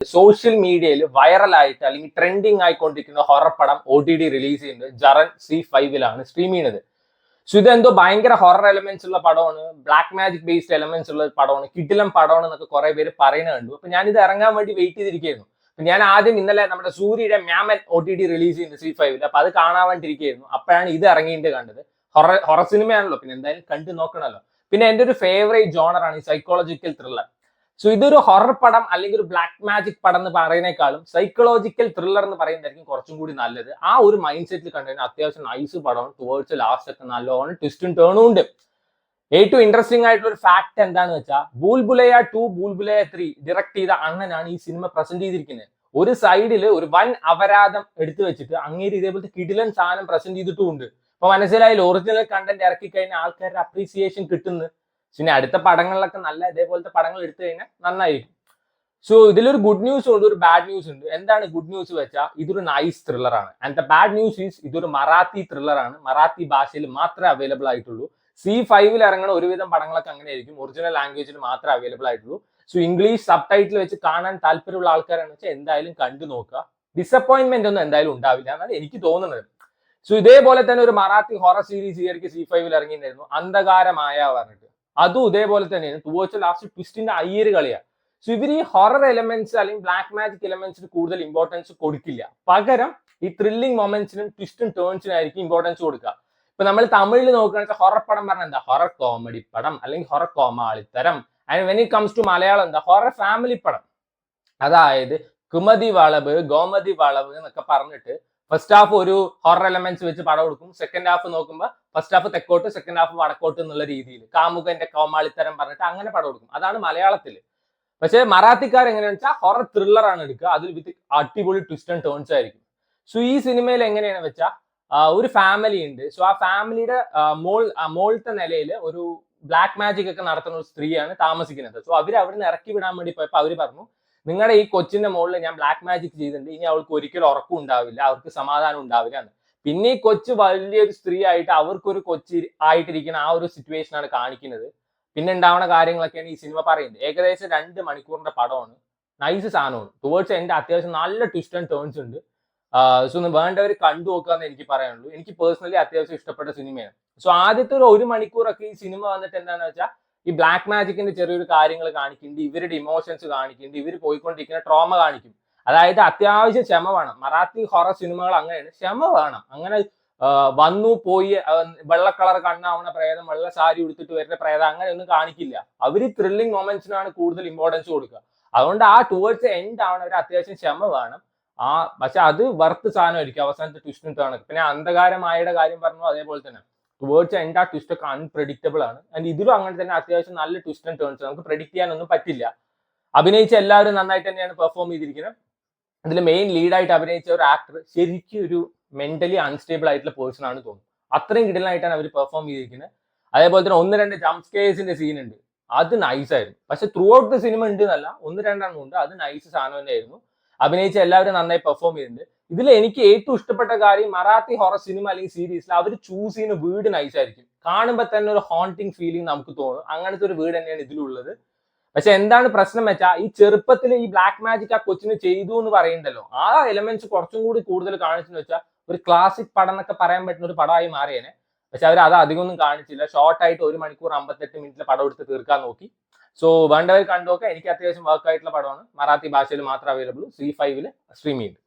Social മീഡിയയിൽ വൈറലായിട്ട് അല്ലെങ്കിൽ trending ആയിക്കൊണ്ടിരിക്കുന്ന horror പടം OTT റിലീസ് ചെയ്യുന്നത് ജറൻ C5 സ്ട്രീം ചെയ്യുന്നത്. സോ ഇതെന്തോ ഭയങ്കര ഹൊറർ എലമെന്റ്സ് ഉള്ള പടമാണ്, ബ്ലാക്ക് മാജിക് ബേസ്ഡ് എലമെന്റ്സ് ഉള്ള പടമാണ്, കിടിലം പടമാണ് എന്നൊക്കെ കുറെ പേര് പറയുന്നത് കണ്ടു. അപ്പൊ ഞാൻ ഇത് ഇറങ്ങാൻ വേണ്ടി വെയിറ്റ് ചെയ്തിരിക്കുകയായിരുന്നു. ഞാൻ ആദ്യം ഇന്നലെ നമ്മുടെ സൂര്യയുടെ മ്യാമൻ OTT റിലീസ് ചെയ്യുന്നത് C5 അപ്പൊ അത് കാണാൻ വേണ്ടിയിരിക്കുകയായിരുന്നു. അപ്പോഴാണ് ഇത് ഇറങ്ങിയിട്ട് കണ്ടത്. ഹൊറർ സിനിമയാണല്ലോ, പിന്നെ എന്തായാലും കണ്ടു നോക്കണമല്ലോ. പിന്നെ എൻ്റെ ഒരു ഫേവറേറ്റ് ജോണർ ആണ് ഈ സൈക്കോളജിക്കൽ ത്രില്ലർ. സോ ഇതൊരു ഹൊറർ പടം അല്ലെങ്കിൽ ഒരു ബ്ലാക്ക് മാജിക് പടം എന്ന് പറയുന്നേക്കാളും സൈക്കോളജിക്കൽ ത്രില്ലർ എന്ന് പറയുന്നതായിരിക്കും കുറച്ചും കൂടി നല്ലത്. ആ ഒരു മൈൻഡ് സെറ്റിൽ കണ്ടുകഴിഞ്ഞാൽ അത്യാവശ്യം നൈസ് പടമാണ്. ടുവേർഡ്സ് ലാസ്റ്റ് ഒക്കെ നല്ലോണം ട്വിസ്റ്റും ടേണും ഉണ്ട്. ഏറ്റവും ഇൻട്രസ്റ്റിംഗ് ആയിട്ടുള്ള ഒരു ഫാക്ട് എന്താണെന്ന് വെച്ചാൽ ബൂൽബുലയ 2 ബൂൽബുലയ 3 ഡയറക്ട് ചെയ്ത അണ്ണനാണ് ഈ സിനിമ പ്രസന്റ് ചെയ്തിരിക്കുന്നത്. ഒരു സൈഡിൽ ഒരു വൻ അപരാധം എടുത്തു വെച്ചിട്ട് അങ്ങേര് ഇതേപോലത്തെ കിടിലൻ സാധനം പ്രസന്റ് ചെയ്തിട്ടുമുണ്ട്. അപ്പൊ മനസ്സിലായാലും ഒറിജിനൽ കണ്ടന്റ് ഇറക്കി കഴിഞ്ഞാൽ ആൾക്കാരുടെ അപ്രീസിയേഷൻ കിട്ടുന്നു. പിന്നെ അടുത്ത പടങ്ങളിലൊക്കെ നല്ല ഇതേപോലത്തെ പടങ്ങൾ എടുത്തു കഴിഞ്ഞാൽ നന്നായിരിക്കും. സോ ഇതിലൊരു ഗുഡ് ന്യൂസ് ഉണ്ട്, ഒരു ബാഡ് ന്യൂസ് ഉണ്ട്. എന്താണ് ഗുഡ് ന്യൂസ് വെച്ചാൽ ഇതൊരു നൈസ് ത്രില്ലർ ആണ്. And the bad news is ഇതൊരു മറാത്തി ത്രില്ലർ ആണ്. മറാത്തി ഭാഷയിൽ മാത്രമേ അവൈലബിൾ ആയിട്ടുള്ളൂ. C5 ഇറങ്ങുന്ന ഒരുവിധം പടങ്ങളൊക്കെ അങ്ങനെ ആയിരിക്കും, ഒറിജിനൽ ലാംഗ്വേജിൽ മാത്രമേ അവൈലബിൾ ആയിട്ടുള്ളൂ. സോ ഇംഗ്ലീഷ് സബ് ടൈറ്റിൽ വെച്ച് കാണാൻ താല്പര്യമുള്ള ആൾക്കാരാണെന്ന് വെച്ചാൽ എന്തായാലും കണ്ടു നോക്കുക. ഡിസപ്പോയിന്റ്മെന്റ് ഒന്നും എന്തായാലും ഉണ്ടാവില്ല എന്നാണ് എനിക്ക് തോന്നുന്നത്. സോ ഇതേപോലെ തന്നെ ഒരു മറാത്തി ഹൊറർ സീരീസ് ഈ C5 ഇറങ്ങിയിട്ടുണ്ടായിരുന്നു, അന്ധകാരമായ പറഞ്ഞിട്ട്. അതും ഇതേപോലെ തന്നെയാണ്. ടുവേർഡ്സ് ലാസ്റ്റ് ട്വിസ്റ്റിന്റെ അയ്യര് കളിയാണ്. സോ ഇവർ ഈ ഹൊറർ എലമെന്റ്സ് അല്ലെങ്കിൽ ബ്ലാക്ക് മാജിക് എലമെന്റ്സിന് കൂടുതൽ ഇമ്പോർട്ടൻസ് കൊടുക്കില്ല. പകരം ഈ ത്രില്ലിംഗ് മൊമെന്റ്സിനും ട്വിസ്റ്റും ടേൺസിനായിരിക്കും ഇമ്പോർട്ടൻസ് കൊടുക്കുക. ഇപ്പൊ നമ്മൾ തമിഴിൽ നോക്കുകയാണെന്ന് വെച്ചാൽ ഹൊറർ പടം പറഞ്ഞാൽ എന്താ, ഹൊറർ കോമഡി പടം അല്ലെങ്കിൽ ഹൊറർ കോമാളിത്തരം. And when it comes to Malayalam എന്താ, ഹൊറർ ഫാമിലി പടം. അതായത് കുമതി വളവ്, ഗോമതി വളവ് എന്നൊക്കെ പറഞ്ഞിട്ട് ഫസ്റ്റ് ഹാഫ് ഒരു ഹൊറർ എലമെന്റ്സ് വെച്ച് പടം കൊടുക്കും. സെക്കൻഡ് ഹാഫ് നോക്കുമ്പോൾ ഫസ്റ്റ് ഹാഫ് തെക്കോട്ട്, സെക്കൻഡ് ഹാഫ് വടക്കോട്ട് എന്നുള്ള രീതിയിൽ കാമുകന്റെ കോമാളിത്തരം പറഞ്ഞിട്ട് അങ്ങനെ പടം കൊടുക്കും. അതാണ് മലയാളത്തിൽ. പക്ഷേ മറാത്തിക്കാർ എങ്ങനെയാണെന്ന് വെച്ചാൽ ഹൊറർ ത്രില്ലർ ആണ് എടുക്കുക, അതിൽ വിത്ത് അടിപൊളി ട്വിസ്റ്റ് ആൻഡ് ടേൺസ് ആയിരിക്കും. സോ ഈ സിനിമയിൽ എങ്ങനെയാണെന്ന് വെച്ചാൽ ഒരു ഫാമിലി ഉണ്ട്. സോ ആ ഫാമിലിയുടെ മോളത്തെ നിലയിൽ ഒരു ബ്ലാക്ക് മാജിക് ഒക്കെ നടത്തുന്ന ഒരു സ്ത്രീയാണ് താമസിക്കുന്നത്. സോ അവർ അവിടുന്ന് ഇറക്കി വിടാൻ വേണ്ടി പോയപ്പോൾ അവർ പറഞ്ഞു, നിങ്ങളുടെ ഈ കൊച്ചിന്റെ മുകളിൽ ഞാൻ ബ്ലാക്ക് മാജിക് ചെയ്തിട്ടുണ്ട്, ഇനി അവൾക്ക് ഒരിക്കലും ഉറക്കം ഉണ്ടാവില്ല, അവർക്ക് സമാധാനം ഉണ്ടാവില്ല എന്ന്. പിന്നെ ഈ കൊച്ചു വലിയൊരു സ്ത്രീ ആയിട്ട് അവർക്കൊരു കൊച്ചി ആയിട്ടിരിക്കുന്ന ആ ഒരു സിറ്റുവേഷൻ ആണ് കാണിക്കുന്നത്. പിന്നെ ഉണ്ടാവുന്ന കാര്യങ്ങളൊക്കെയാണ് ഈ സിനിമ പറയുന്നത്. ഏകദേശം 2 മണിക്കൂറിന്റെ പടമാണ്. നൈസ് സാധനമാണ്. ടുവേർഡ്സ് എന്റെ അത്യാവശ്യം നല്ല ട്വിസ്റ്റ് ആൻഡ് ടേൺസ് ഉണ്ട്. സോ ഒന്ന് വേണ്ടവർ കണ്ടു നോക്കാന്ന് എനിക്ക് പറയാനുള്ളൂ. എനിക്ക് പേഴ്സണലി അത്യാവശ്യം ഇഷ്ടപ്പെട്ട സിനിമയാണ്. സോ ആദ്യത്തെ ഒരു മണിക്കൂറൊക്കെ ഈ സിനിമ വന്നിട്ട് എന്താണെന്ന് വെച്ചാൽ ഈ ബ്ലാക്ക് മാജിക്കിന്റെ ചെറിയൊരു കാര്യങ്ങൾ കാണിക്കുന്നുണ്ട്, ഇവരുടെ ഇമോഷൻസ് കാണിക്കുന്നുണ്ട്, ഇവർ പോയിക്കൊണ്ടിരിക്കുന്ന ട്രോമ കാണിക്കും. അതായത് അത്യാവശ്യം ക്ഷമ വേണം. മറാത്തി ഹൊറർ സിനിമകൾ അങ്ങനെയാണ്, ക്ഷമ വേണം. അങ്ങനെ വന്നു പോയി വെള്ള കളർ കണ്ണാവണ പ്രേതം, വെള്ള സാരി ഉടുത്തിട്ട് വരുന്ന പ്രേതം അങ്ങനെയൊന്നും കാണിക്കില്ല. അവർ ത്രില്ലിംഗ് മൊമെന്റ്സിനാണ് കൂടുതൽ ഇമ്പോർട്ടൻസ് കൊടുക്കുക. അതുകൊണ്ട് ആ ടുവേർഡ്സ് എൻഡ് ആവണവർ അത്യാവശ്യം ക്ഷമ വേണം. പക്ഷെ അത് വർത്ത് സാധനമായിരിക്കും അവസാനത്തെ ട്വിസ്റ്റും ടേൺ. പിന്നെ അന്ധകാരമായയുടെ കാര്യം പറഞ്ഞു, അതേപോലെ തന്നെ ടുവേർഡ്സ് എൻഡ് ആ ട്വിസ്റ്റ് ഒക്കെ അൺപ്രഡിക്റ്റബിൾ ആണ്. ആൻഡ് ഇതിലും അങ്ങനെ തന്നെ അത്യാവശ്യം നല്ല ട്വിസ്റ്റ് ആൻഡ് ടേൺസ്, നമുക്ക് പ്രെഡിക്ട് ചെയ്യാനൊന്നും പറ്റില്ല. അഭിനയിച്ച എല്ലാവരും നന്നായിട്ട് തന്നെയാണ് പെർഫോം ചെയ്തിരിക്കുന്നത്. അതിൽ മെയിൻ ലീഡായിട്ട് അഭിനയിച്ച ഒരു ആക്ടർ ശരിക്കും ഒരു മെന്റലി അൺസ്റ്റേബിൾ ആയിട്ടുള്ള പേഴ്സൺ ആണ് തോന്നുന്നു. അത്രയും കിടലായിട്ടാണ് അവർ പെർഫോം ചെയ്തിരിക്കുന്നത്. അതേപോലെ തന്നെ 1-2 ജംപ് സ്കെയർസിന്റെ സീൻ ഉണ്ട്, അത് നൈസ് ആയിരുന്നു. പക്ഷെ ത്രൂ ഔട്ട് ദ സിനിമ ഉണ്ട് എന്നല്ല, 1-2 ഉണ്ട്, അത് നൈസ് സാധനം തന്നെയായിരുന്നു. അഭിനയിച്ച എല്ലാവരും നന്നായി പെർഫോം ചെയ്തിട്ടുണ്ട്. ഇതിൽ എനിക്ക് ഏറ്റവും ഇഷ്ടപ്പെട്ട കാര്യം മറാത്തി ഹൊറർ സിനിമ അല്ലെങ്കിൽ സീരീസിൽ അവർ ചൂസ് ചെയ്യുന്ന വീട് നൈസ് ആയിരിക്കും. കാണുമ്പോൾ തന്നെ ഒരു ഹോണ്ടിങ് ഫീലിംഗ് നമുക്ക് തോന്നും. അങ്ങനത്തെ ഒരു വീട് തന്നെയാണ് ഇതിലുള്ളത്. പക്ഷെ എന്താണ് പ്രശ്നം വെച്ചാൽ ഈ ചെറുപ്പത്തിൽ ഈ ബ്ലാക്ക് മാജിക് ആ കൊച്ചിന് ചെയ്തു എന്ന് പറയുന്നുണ്ടല്ലോ, ആ എലമെന്റ്സ് കുറച്ചും കൂടി കൂടുതൽ കാണിച്ചെന്ന് വെച്ചാൽ ഒരു ക്ലാസിക് പടം എന്നൊക്കെ പറയാൻ പറ്റുന്ന ഒരു പടമായി മാറിയേനെ. പക്ഷെ അവർ അത് അധികമൊന്നും കാണിച്ചില്ല. ഷോർട്ട് ആയിട്ട് 1 മണിക്കൂർ 58 മിനിറ്റിലെ പടം എടുത്ത് തീർക്കാൻ നോക്കി. സോ വേണ്ടവർ കണ്ടു നോക്കാം. എനിക്ക് അത്യാവശ്യം വർക്ക് ആയിട്ടുള്ള പടമാണ്. മറാത്തി ഭാഷയിൽ മാത്രം അവൈലബിൾ. C5 സ്ട്രീം ചെയ്യുന്നുണ്ട്.